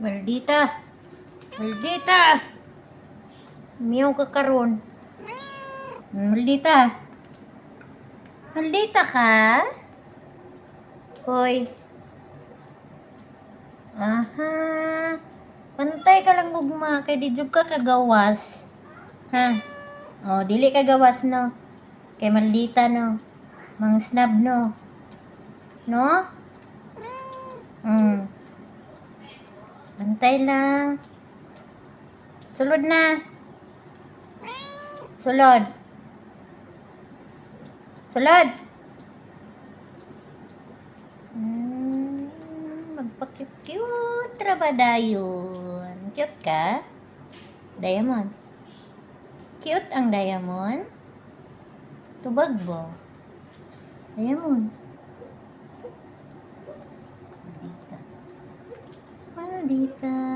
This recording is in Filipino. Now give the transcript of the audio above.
Maldita! Maldita! Miyaw ka karon. Maldita! Maldita ka? Hoy. Aha. Pantay ka lang gugma kay di jud ka kagawas. Ha? Oh, dili ka gawas no. Kay maldita no. Mang snub no. No? Pantay lang. Sulod na. Sulod. Sulod. Magpa-cute-cute ra ba dayon? Cute ka? Diamond. Cute ang diamond? Tubag mo. Diamond. Maldita. Maldita.